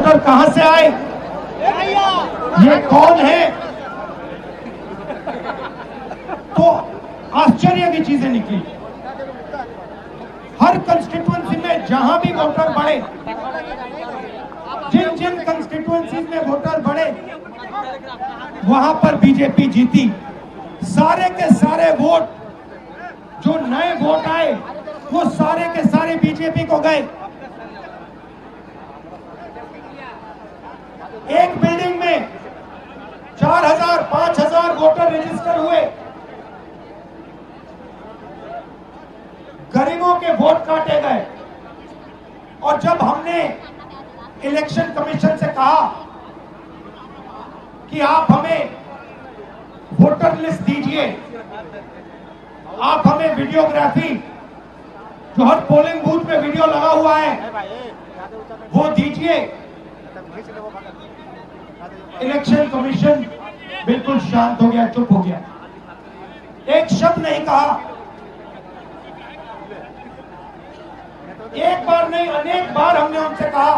Voter कहां से आए, ये कौन है, तो आश्चर्य की चीजें निकली। हर कंस्टिट्यूएंसी में जहां भी वोटर बढ़े, जिन जिन कंस्टिट्यूएंसी में वोटर बढ़े, वहां पर बीजेपी जीती। सारे के सारे वोट जो नए वोट आए वो सारे के सारे बीजेपी को गए। एक बिल्डिंग में 4000 5000 वोटर रजिस्टर हुए, गरीबों के वोट काटे गए। और जब हमने इलेक्शन कमीशन से कहा कि आप हमें वोटर लिस्ट दीजिए, आप हमें वीडियोग्राफी, जो हर पोलिंग बूथ में वीडियो लगा हुआ है वो दीजिए, इलेक्शन कमीशन बिल्कुल शांत हो गया, चुप हो गया, एक शब्द नहीं कहा। एक बार नहीं अनेक बार हमने उनसे कहा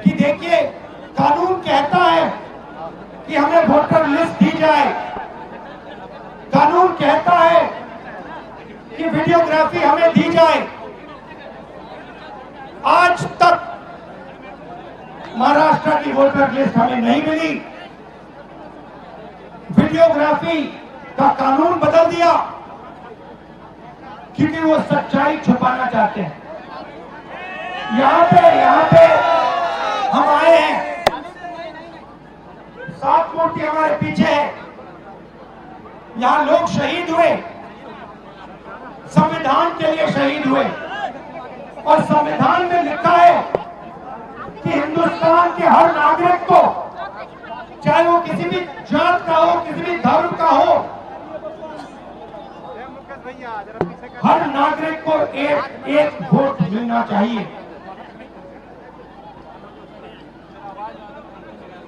कि देखिए कानून कहता है कि हमें वोटर लिस्ट दी जाए, कानून कहता है कि वीडियोग्राफी हमें दी जाए। आज तक महाराष्ट्र की वोटर लिस्ट हमें नहीं मिली। वीडियोग्राफी का कानून बदल दिया क्योंकि वो सच्चाई छुपाना चाहते हैं। यहां पे हम आए हैं, 7 मूर्ति हमारे पीछे है, यहां लोग शहीद हुए, संविधान के लिए शहीद हुए। और संविधान में लिखा है कि हिंदुस्तान के हर नागरिक को, चाहे वो किसी भी जात का हो, किसी भी धर्म का हो, हर नागरिक को एक एक वोट मिलना चाहिए।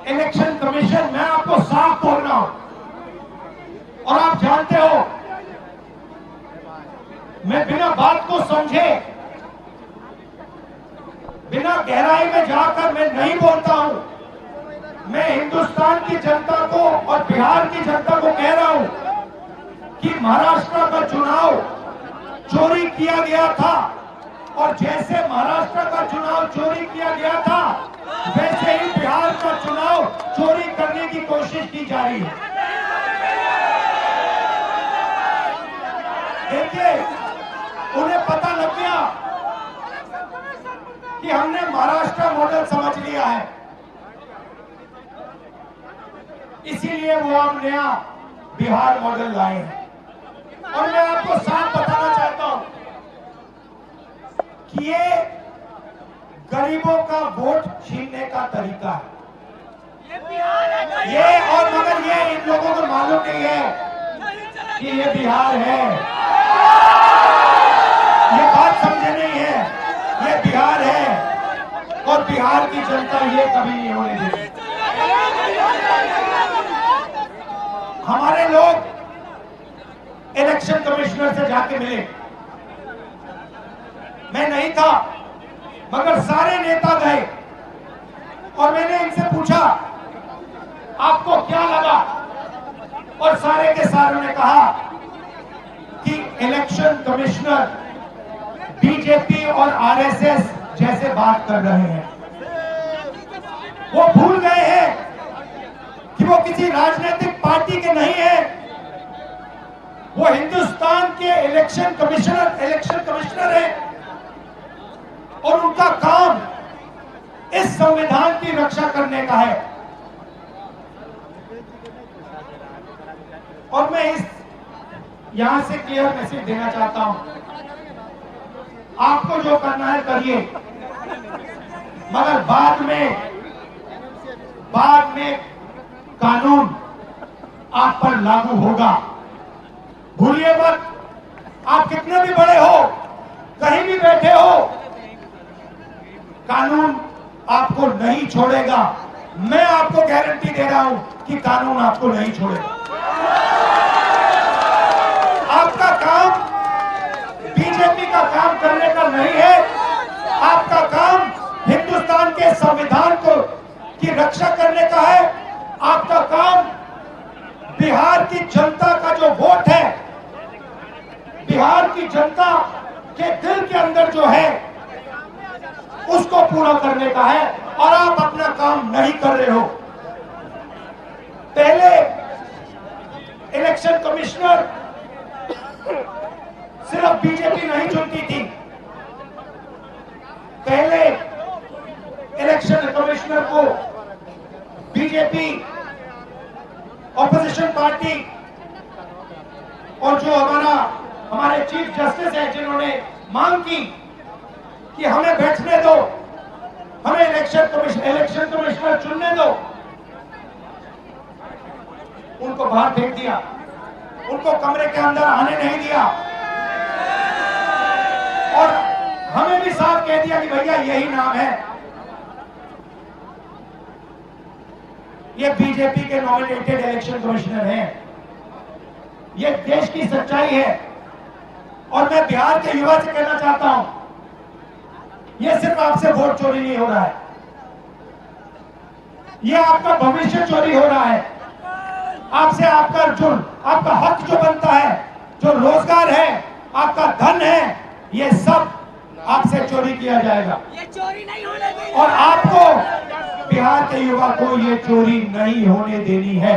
इलेक्शन कमीशन, मैं आपको साफ बोल रहा हूं और आप जानते हो मैं बिना बात को समझे, बिना गहराई में जाकर मैं नहीं बोलता हूं। मैं हिंदुस्तान की जनता को और बिहार की जनता को कह रहा हूं कि महाराष्ट्र का चुनाव चोरी किया गया था, और जैसे महाराष्ट्र का चुनाव चोरी किया गया था वैसे ही बिहार का चुनाव चोरी करने की कोशिश की जा रही है। देखिए उन्हें पता लग गया कि हमने महाराष्ट्र मॉडल समझ लिया है, इसीलिए वो हम नया बिहार मॉडल लाए हैं। और मैं आपको साफ बताना चाहता हूं कि ये गरीबों का वोट छीनने का तरीका है। ये और मगर ये इन लोगों को मालूम नहीं है कि ये बिहार है, ये बात समझे नहीं है, ये बिहार है और बिहार की जनता ये कभी नहीं होने देगी। हमारे लोग इलेक्शन कमिश्नर से जाके मिले, मैं नहीं था मगर सारे नेता गए और मैंने इनसे पूछा आपको क्या लगा, और सारे के सारों ने कहा कि इलेक्शन कमिश्नर बीजेपी और आरएसएस जैसे बात कर रहे हैं। वो भूल गए हैं कि वो किसी राजनीतिक पार्टी के नहीं है, वो हिंदुस्तान के इलेक्शन कमिश्नर है और उनका काम इस संविधान की रक्षा करने का है। और मैं इस यहां से क्लियर मैसेज देना चाहता हूं, आपको जो करना है करिए, मगर बाद में कानून आप पर लागू होगा। भूलिए मत, आप कितने भी बड़े हो, कहीं भी बैठे हो, कानून आपको नहीं छोड़ेगा। मैं आपको गारंटी दे रहा हूं कि कानून आपको नहीं छोड़ेगा। आपका काम बीजेपी का काम करने का नहीं है, आपका काम हिंदुस्तान के संविधान को की रक्षा करने का है। आपका काम बिहार की जनता का जो वोट है, बिहार की जनता के दिल के अंदर जो है, उसको पूरा करने का है, और आप अपना काम नहीं कर रहे हो। पहले इलेक्शन कमिश्नर सिर्फ बीजेपी नहीं चुनती थी। पहले इलेक्शन कमिश्नर को बीजेपी, ऑपोजिशन पार्टी और जो हमारे चीफ जस्टिस है, जिन्होंने मांग की कि हमें बैठने दो, हमें इलेक्शन कमिश्नर चुनने दो, उनको बाहर फेंक दिया, उनको कमरे के अंदर आने नहीं दिया, और हमें भी साफ कह दिया कि भैया यही नाम है, ये बीजेपी के नॉमिनेटेड इलेक्शन कमिश्नर हैं। ये देश की सच्चाई है। और मैं बिहार के युवा से कहना चाहता हूं, ये सिर्फ आपसे वोट चोरी नहीं हो रहा है, ये आपका भविष्य चोरी हो रहा है। आपसे आपका हक जो बनता है, जो रोजगार है, आपका धन है, ये सब आपसे चोरी किया जाएगा। ये चोरी नहीं होने देनी। और आपको, बिहार के युवा को, ये चोरी नहीं होने देनी है।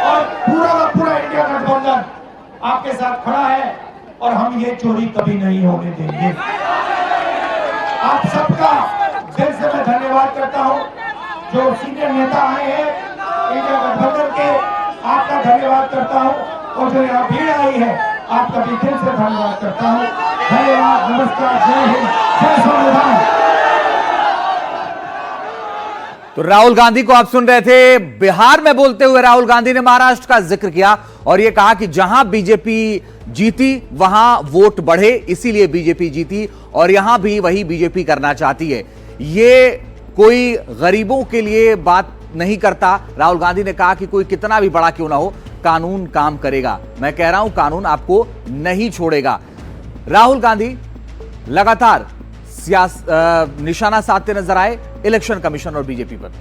और पूरा का पूरा इंडिया गठबंधन आपके साथ खड़ा है, और हम ये चोरी कभी नहीं होने देंगे। आप सबका दिल से मैं धन्यवाद करता हूं, जो सीनियर नेता आए हैं इंडिया गठबंधन के, आपका धन्यवाद करता हूं, और जो यहाँ भीड़ आई है, आपका भी दिल से धन्यवाद करता हूं। धन्यवाद, नमस्कार, जय हिंद, जय संविधान। तो राहुल गांधी को आप सुन रहे थे। बिहार में बोलते हुए राहुल गांधी ने महाराष्ट्र का जिक्र किया और यह कहा कि जहां बीजेपी जीती वहां वोट बढ़े, इसीलिए बीजेपी जीती और यहां भी वही बीजेपी करना चाहती है। ये कोई गरीबों के लिए बात नहीं करता। राहुल गांधी ने कहा कि कोई कितना भी बड़ा क्यों ना हो, कानून काम करेगा। मैं कह रहा हूं, कानून आपको नहीं छोड़ेगा। राहुल गांधी लगातार निशाना साधते नजर आए इलेक्शन कमीशन और बीजेपी पर।